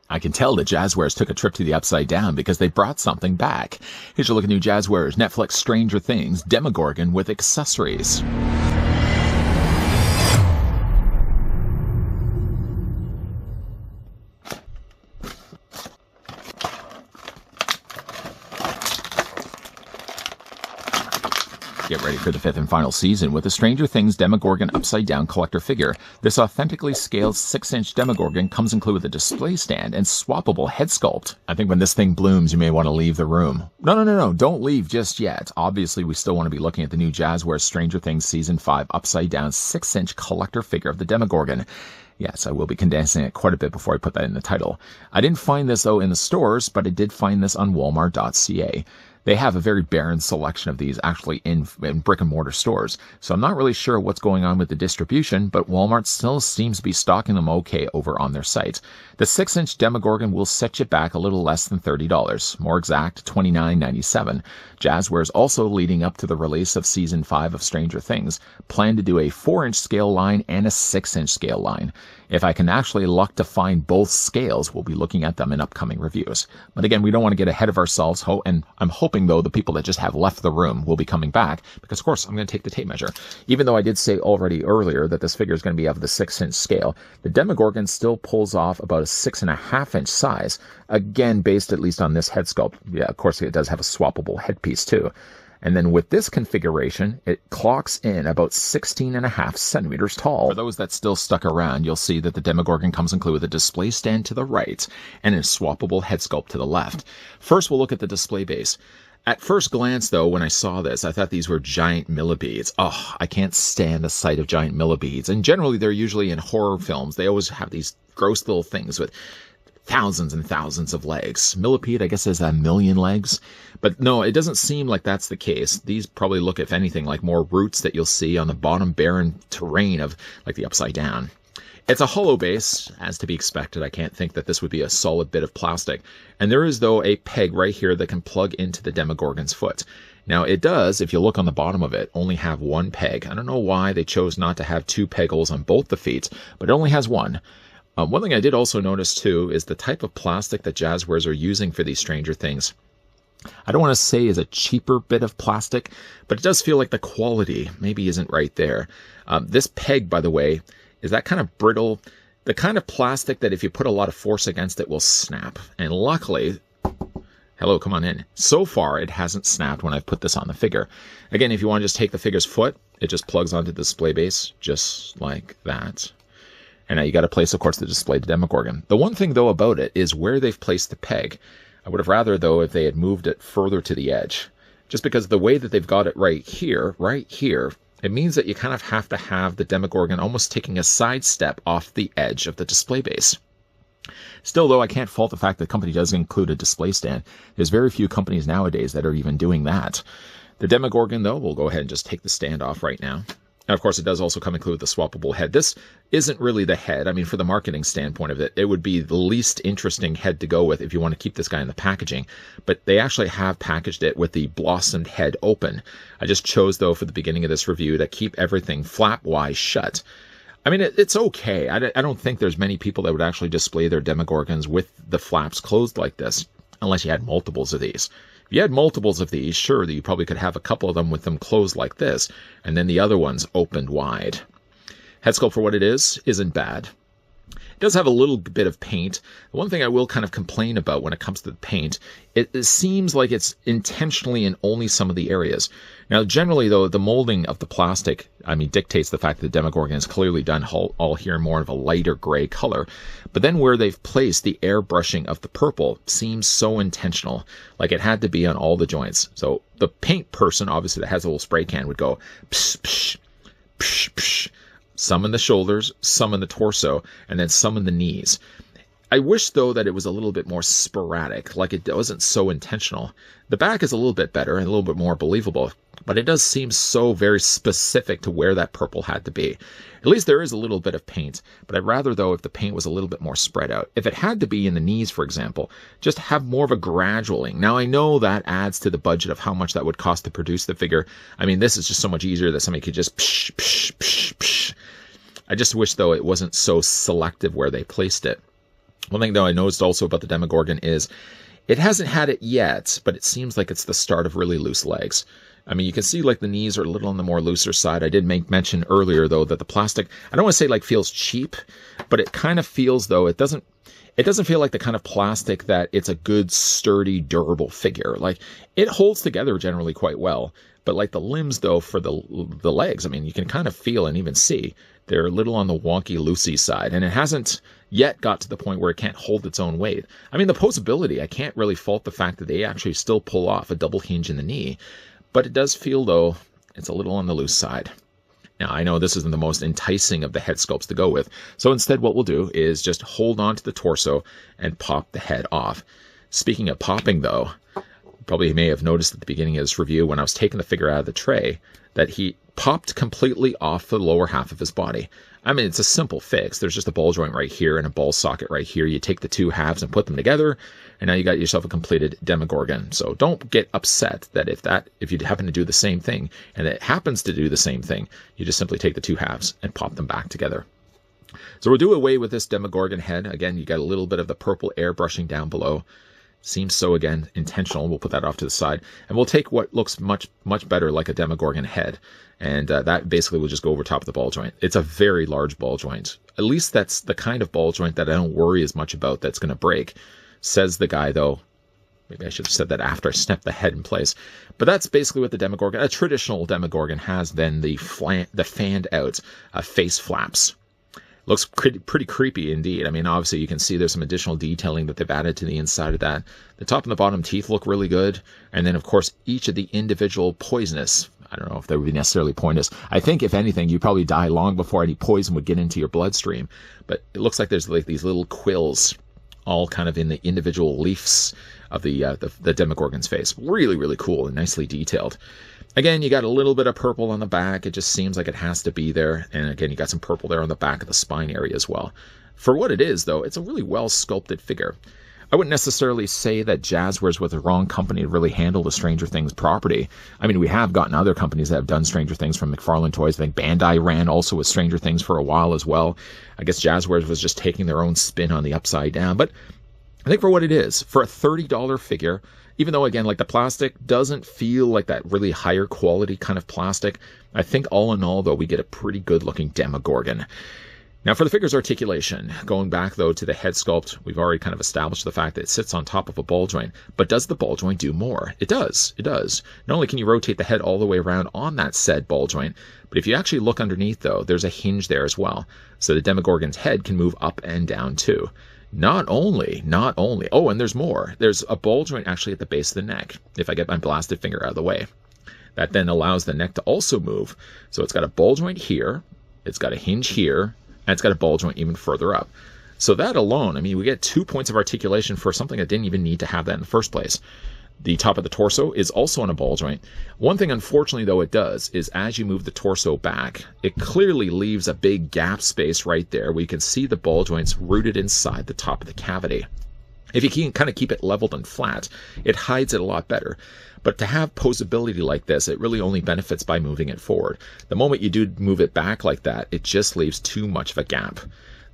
I can tell that Jazwares took a trip to the Upside Down because they brought something back. Here's a look at new Jazwares, Netflix Stranger Things, Demogorgon with accessories. Get ready for the 5th and final season with the Stranger Things Demogorgon Upside Down collector figure. This authentically scaled 6-inch Demogorgon comes included with a display stand and swappable head sculpt. I think when this thing blooms, you may want to leave the room. No, don't leave just yet. Obviously, we still want to be looking at the new Jazwares Stranger Things Season 5 Upside Down 6-inch collector figure of the Demogorgon. Yes, I will be condensing it quite a bit before I put that in the title. I didn't find this, though, in the stores, but I did find this on Walmart.ca. They have a very barren selection of these actually in brick-and-mortar stores, so I'm not really sure what's going on with the distribution, but Walmart still seems to be stocking them okay over on their site. The 6-inch Demogorgon will set you back a little less than $30, more exact, $29.97. Jazwares, also leading up to the release of Season 5 of Stranger Things, plan to do a 4-inch scale line and a 6-inch scale line. If I can actually luck to find both scales, we'll be looking at them in upcoming reviews. But again, we don't want to get ahead of ourselves, and I'm hoping, though, the people that just have left the room will be coming back, because, of course, I'm going to take the tape measure. Even though I did say already earlier that this figure is going to be of the 6-inch scale, the Demogorgon still pulls off about a 6.5-inch size, again, based at least on this head sculpt. Yeah, of course, it does have a swappable headpiece, too. And then with this configuration, it clocks in about 16.5 centimeters tall. For those that still stuck around, you'll see that the Demogorgon comes included with a display stand to the right and a swappable head sculpt to the left. First, we'll look at the display base. At first glance, though, when I saw this, I thought these were giant millipedes. Oh, I can't stand the sight of giant millipedes. And generally, they're usually in horror films. They always have these gross little things with thousands and thousands of legs. Millipede, I guess, has 1 million legs. But no, it doesn't seem like that's the case. These probably look, if anything, like more roots that you'll see on the bottom barren terrain of, like, the Upside Down. It's a hollow base, as to be expected. I can't think that this would be a solid bit of plastic. And there is, though, a peg right here that can plug into the Demogorgon's foot. Now, it does, if you look on the bottom of it, only have one peg. I don't know why they chose not to have 2 peg holes on both the feet, but it only has one. One thing I did also notice, too, is the type of plastic that Jazwares are using for these Stranger Things. I don't want to say is a cheaper bit of plastic, but it does feel like the quality maybe isn't right there. This peg, by the way, is that kind of brittle, the kind of plastic that if you put a lot of force against it will snap. And luckily, hello, come on in. So far, it hasn't snapped when I've put this on the figure. Again, if you want to just take the figure's foot, it just plugs onto the display base, just like that. And now you got to place, of course, the display to Demogorgon. The one thing, though, about it is where they've placed the peg. I would have rather, though, if they had moved it further to the edge. Just because the way that they've got it right here, it means that you kind of have to have the Demogorgon almost taking a side step off the edge of the display base. Still, though, I can't fault the fact that the company does include a display stand. There's very few companies nowadays that are even doing that. The Demogorgon, though, we'll go ahead and just take the stand off right now. Now, of course, it does also come include the swappable head. This isn't really the head. I mean, for the marketing standpoint of it, it would be the least interesting head to go with if you want to keep this guy in the packaging. But they actually have packaged it with the blossomed head open. I just chose, though, for the beginning of this review to keep everything flap-wise shut. I mean, it's okay. I don't think there's many people that would actually display their Demogorgons with the flaps closed like this, unless you had multiples of these. If you had multiples of these, sure, you probably could have a couple of them with them closed like this, and then the other ones opened wide. Head sculpt, for what it is, isn't bad. It does have a little bit of paint. The one thing I will kind of complain about when it comes to the paint, it seems like it's intentionally in only some of the areas. Now, generally, though, the molding of the plastic, dictates the fact that the Demogorgon is clearly done all here more of a lighter gray color. But then where they've placed the airbrushing of the purple seems so intentional, like it had to be on all the joints. So the paint person, obviously, that has a little spray can would go psh, psh, psh, psh. Some in the shoulders, some in the torso, and then some in the knees. I wish, though, that it was a little bit more sporadic, like it wasn't so intentional. The back is a little bit better and a little bit more believable, but it does seem so very specific to where that purple had to be. At least there is a little bit of paint, but I'd rather, though, if the paint was a little bit more spread out. If it had to be in the knees, for example, just have more of a gradualing. Now, I know that adds to the budget of how much that would cost to produce the figure. This is just so much easier that somebody could just psh, psh, psh, psh. I just wish, though, it wasn't so selective where they placed it. One thing, though, I noticed also about the Demogorgon is it hasn't had it yet, but it seems like it's the start of really loose legs. I mean, you can see like the knees are a little on the more looser side. I did make mention earlier, though, that the plastic, I don't want to say like feels cheap, but it kind of feels, though, it doesn't feel like the kind of plastic that it's a good, sturdy, durable figure. Like, it holds together generally quite well. But like the limbs, though, for the legs, I mean, you can kind of feel and even see they're a little on the wonky, loosey side. And it hasn't yet got to the point where it can't hold its own weight. I mean, the posability, I can't really fault the fact that they actually still pull off a double hinge in the knee. But it does feel, though, it's a little on the loose side. Now, I know this isn't the most enticing of the head sculpts to go with. So instead, what we'll do is just hold on to the torso and pop the head off. Speaking of popping, though, probably may have noticed at the beginning of this review when I was taking the figure out of the tray that he popped completely off the lower half of his body. I mean, it's a simple fix. There's just a ball joint right here and a ball socket right here. You take the two halves and put them together, and now you got yourself a completed Demogorgon. So don't get upset that if you happen to do the same thing, and it happens to do the same thing, you just simply take the two halves and pop them back together. So we'll do away with this Demogorgon head. Again, you got a little bit of the purple airbrushing down below. Seems so, again, intentional. We'll put that off to the side. And we'll take what looks much, much better like a Demogorgon head. And that basically will just go over top of the ball joint. It's a very large ball joint. At least that's the kind of ball joint that I don't worry as much about that's going to break. Says the guy, though. Maybe I should have said that after I snapped the head in place. But that's basically what the Demogorgon, a traditional Demogorgon, has. Then the fanned out face flaps. Looks pretty creepy indeed. I mean, obviously you can see there's some additional detailing that they've added to the inside of that. The top and the bottom teeth look really good. And then, of course, each of the individual poisonous, I don't know if they would be necessarily poisonous. I think, if anything, you'd probably die long before any poison would get into your bloodstream. But it looks like there's like these little quills all kind of in the individual leaves of the Demogorgon's face. Really, really cool and nicely detailed. Again, you got a little bit of purple on the back. It just seems like it has to be there. And again, you got some purple there on the back of the spine area as well. For what it is, though, it's a really well-sculpted figure. I wouldn't necessarily say that Jazwares was the wrong company to really handle the Stranger Things property. I mean, we have gotten other companies that have done Stranger Things from McFarlane Toys. I think Bandai ran also with Stranger Things for a while as well. I guess Jazwares was just taking their own spin on the upside down. But I think for what it is, for a $30 figure, even though, again, like the plastic doesn't feel like that really higher quality kind of plastic, I think all in all, though, we get a pretty good looking Demogorgon. Now, for the figure's articulation, going back, though, to the head sculpt, we've already kind of established the fact that it sits on top of a ball joint. But does the ball joint do more? It does. It does. Not only can you rotate the head all the way around on that said ball joint, but if you actually look underneath, though, there's a hinge there as well. So the Demogorgon's head can move up and down, too. Not only, oh, and there's more. There's a ball joint actually at the base of the neck, if I get my blasted finger out of the way. That then allows the neck to also move. So it's got a ball joint here, it's got a hinge here, and it's got a ball joint even further up. So that alone, I mean, we get 2 points of articulation for something that didn't even need to have that in the first place. The top of the torso is also on a ball joint. One thing, unfortunately, though, it does is as you move the torso back, it clearly leaves a big gap space right there where you can see the ball joints rooted inside the top of the cavity. If you can kind of keep it leveled and flat, it hides it a lot better. But to have posability like this, it really only benefits by moving it forward. The moment you do move it back like that, it just leaves too much of a gap.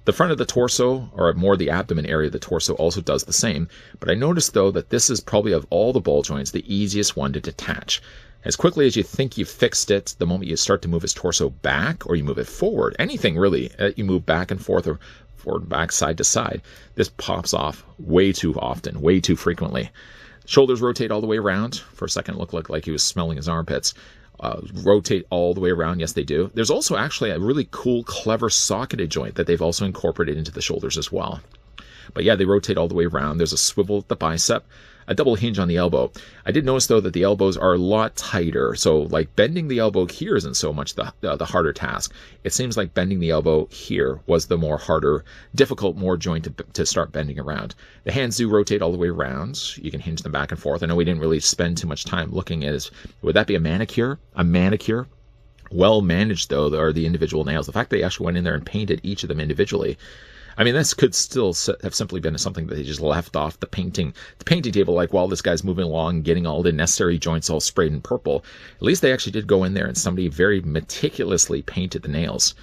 The front of the torso, or more the abdomen area of the torso, also does the same. But I noticed, though, that this is probably of all the ball joints the easiest one to detach. As quickly as you think you've fixed it, the moment you start to move his torso back, or you move it forward, anything really, you move back and forth, or forward and back, side to side, this pops off way too often, way too frequently. Shoulders rotate all the way around. For a second, it looked like he was smelling his armpits. Rotate all the way around. Yes, they do. There's also actually a really cool, clever socketed joint that they've also incorporated into the shoulders as well. But yeah, they rotate all the way around. There's a swivel at the bicep, a double hinge on the elbow. I did notice, though, that the elbows are a lot tighter. So, like, bending the elbow here isn't so much the harder task. It seems like bending the elbow here was the more harder, difficult, more joint to start bending around. The hands do rotate all the way around. You can hinge them back and forth. I know we didn't really spend too much time looking at it. Would that be a manicure? A manicure? Well managed, though, are the individual nails. The fact they actually went in there and painted each of them individually. I mean, this could still have simply been something that they just left off the painting table, like while this guy's moving along, getting all the necessary joints all sprayed in purple. At least they actually did go in there and somebody very meticulously painted the nails.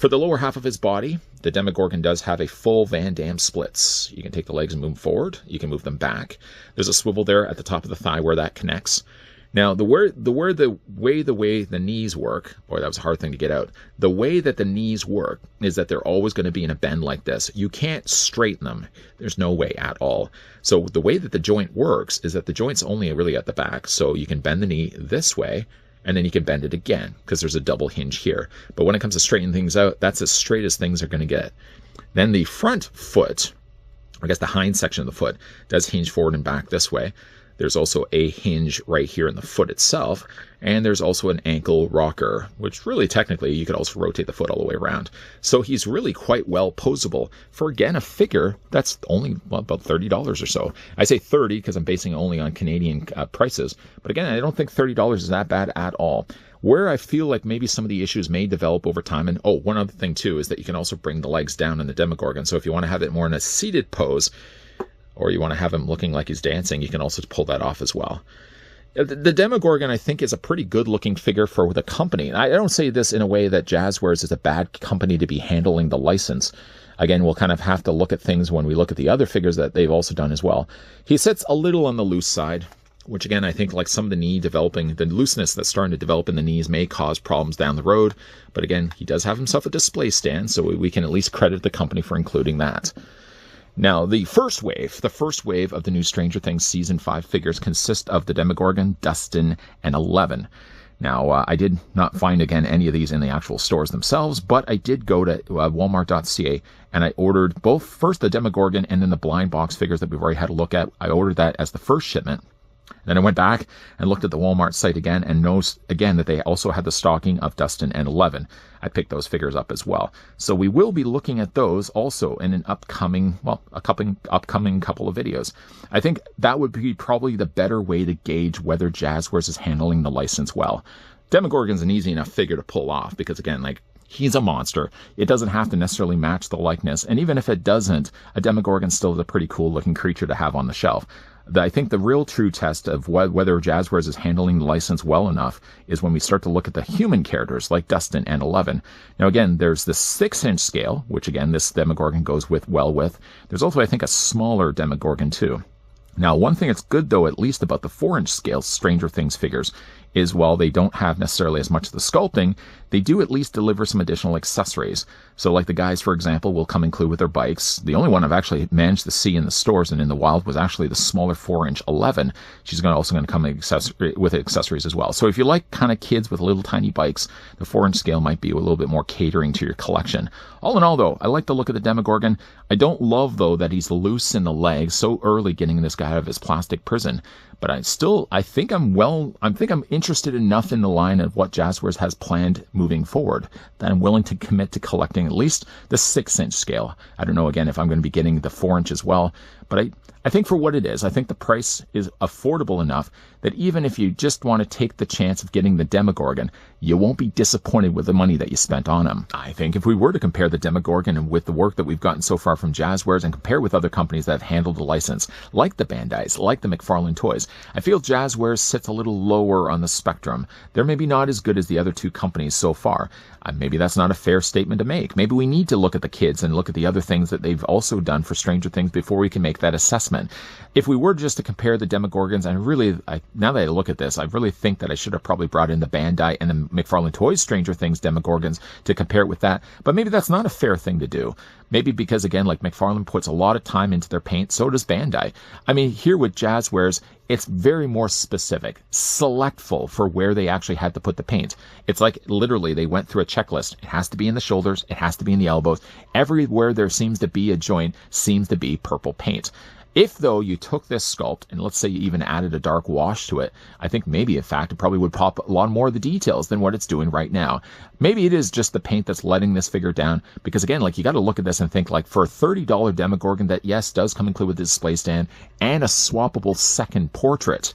For the lower half of his body, the Demogorgon does have a full Van Damme splits. You can take the legs and move them forward. You can move them back. There's a swivel there at the top of the thigh where that connects. Now, the way the knees work, boy, that was a hard thing to get out. The way that the knees work is that they're always going to be in a bend like this. You can't straighten them. There's no way at all. So the way that the joint works is that the joint's only really at the back. So you can bend the knee this way, and then you can bend it again because there's a double hinge here. But when it comes to straightening things out, that's as straight as things are going to get. Then the front foot, I guess the hind section of the foot, does hinge forward and back this way. There's also a hinge right here in the foot itself, and there's also an ankle rocker, which really technically you could also rotate the foot all the way around. So he's really quite well posable for, again, a figure that's only about $30 or so. I say 30 because I'm basing it only on Canadian prices, but again, I don't think $30 is that bad at all. Where I feel like maybe some of the issues may develop over time, and one other thing too is that you can also bring the legs down in the Demogorgon. So if you want to have it more in a seated pose, or you want to have him looking like he's dancing, you can also pull that off as well. The Demogorgon, I think, is a pretty good-looking figure for the company. I don't say this in a way that Jazwares is a bad company to be handling the license. Again, we'll kind of have to look at things when we look at the other figures that they've also done as well. He sits a little on the loose side, which again, I think like some of the knee developing, the looseness that's starting to develop in the knees may cause problems down the road. But again, he does have himself a display stand, so we can at least credit the company for including that. Now, the first wave of the new Stranger Things Season 5 figures consist of the Demogorgon, Dustin, and 11. Now, I did not find, again, any of these in the actual stores themselves, but I did go to walmart.ca, and I ordered both, first the Demogorgon and then the blind box figures that we've already had a look at. I ordered that as the first shipment. Then I went back and looked at the Walmart site again and noticed again that they also had the stocking of Dustin and 11. I picked those figures up as well. So we will be looking at those also in an upcoming couple of videos. I think that would be probably the better way to gauge whether Jazwares is handling the license well. Demogorgon's an easy enough figure to pull off because, again, like, he's a monster. It doesn't have to necessarily match the likeness. And even if it doesn't, a Demogorgon still is a pretty cool looking creature to have on the shelf. I think the real true test of whether Jazwares is handling the license well enough is when we start to look at the human characters like Dustin and 11. Now, again, there's the 6-inch scale, which, again, this Demogorgon goes well with. There's also, I think, a smaller Demogorgon, too. Now, one thing that's good, though, at least about the 4-inch scale Stranger Things figures is while they don't have necessarily as much of the sculpting, they do at least deliver some additional accessories. So like the guys, for example, will come include with their bikes. The only one I've actually managed to see in the stores and in the wild was actually the smaller 4-inch 11. She's also going to come with accessories as well. So if you like kind of kids with little tiny bikes, the 4-inch scale might be a little bit more catering to your collection. All in all, though, I like the look of the Demogorgon. I don't love, though, that he's loose in the legs so early getting this guy out of his plastic prison. But I think I'm interested enough in the line of what Jazwares has planned moving forward that I'm willing to commit to collecting at least the 6-inch scale. I don't know, again, if I'm going to be getting the 4-inch as well, but I think for what it is, I think the price is affordable enough that even if you just want to take the chance of getting the Demogorgon, you won't be disappointed with the money that you spent on him. I think if we were to compare the Demogorgon and with the work that we've gotten so far from Jazwares and compare with other companies that have handled the license, like the Bandais, like the McFarlane Toys, I feel Jazwares sits a little lower on the spectrum. They're maybe not as good as the other two companies so far. Maybe that's not a fair statement to make. Maybe we need to look at the kids and look at the other things that they've also done for Stranger Things before we can make that assessment. If we were just to compare the Demogorgons, now that I look at this, I really think that I should have probably brought in the Bandai and the McFarlane Toys Stranger Things Demogorgons to compare it with that. But maybe that's not a fair thing to do. Maybe because, again, like McFarlane puts a lot of time into their paint, so does Bandai. I mean, here with Jazwares, it's very more specific, selectful for where they actually had to put the paint. It's like literally they went through a checklist. It has to be in the shoulders. It has to be in the elbows. Everywhere there seems to be a joint seems to be purple paint. If, though, you took this sculpt and let's say you even added a dark wash to it, I think maybe, in fact, it probably would pop a lot more of the details than what it's doing right now. Maybe it is just the paint that's letting this figure down because, again, like you got to look at this and think like for a $30 Demogorgon that, yes, does come included with a display stand and a swappable second portrait,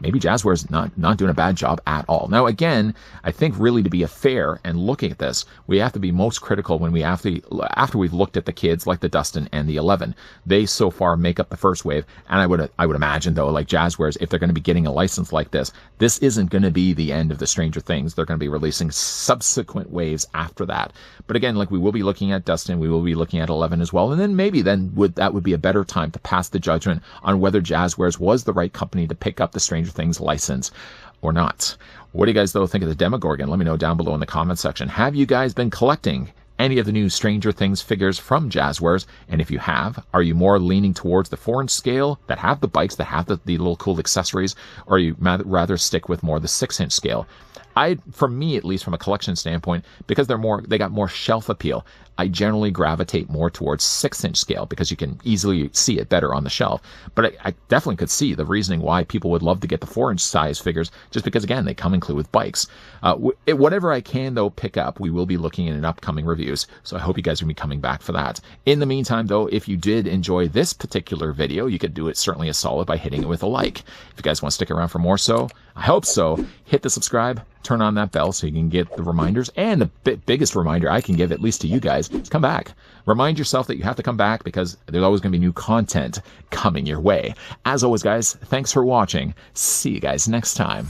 maybe Jazwares not doing a bad job at all. Now, again, I think really to be fair and looking at this, we have to be most critical when after we've looked at the kids like the Dustin and the 11. They so far make up the first wave, and I would imagine though, like Jazwares, if they're going to be getting a license like this isn't going to be the end of the Stranger Things. They're going to be releasing subsequent waves after that. But again, like we will be looking at Dustin, we will be looking at 11 as well, and then maybe that would be a better time to pass the judgment on whether Jazwares was the right company to pick up the Stranger Things license or not. What do you guys though think of the Demogorgon? Let me know down below in the comment section. Have you guys been collecting any of the new Stranger Things figures from Jazwares? And if you have, are you more leaning towards the 4-inch scale that have the bikes, that have the little cool accessories, or you rather stick with more the 6-inch scale? For me, at least from a collection standpoint, because they got more shelf appeal, I generally gravitate more towards 6-inch scale because you can easily see it better on the shelf. But I definitely could see the reasoning why people would love to get the 4-inch size figures, just because, again, they come included with bikes. Whatever I can, though, pick up, we will be looking in upcoming reviews. So I hope you guys are going to be coming back for that. In the meantime, though, if you did enjoy this particular video, you could do it certainly a solid by hitting it with a like. If you guys want to stick around for more I hope so, hit the subscribe, turn on that bell so you can get the reminders. And the biggest reminder I can give, at least to you guys, is come back. Remind yourself that you have to come back because there's always going to be new content coming your way. As always, guys, thanks for watching. See you guys next time.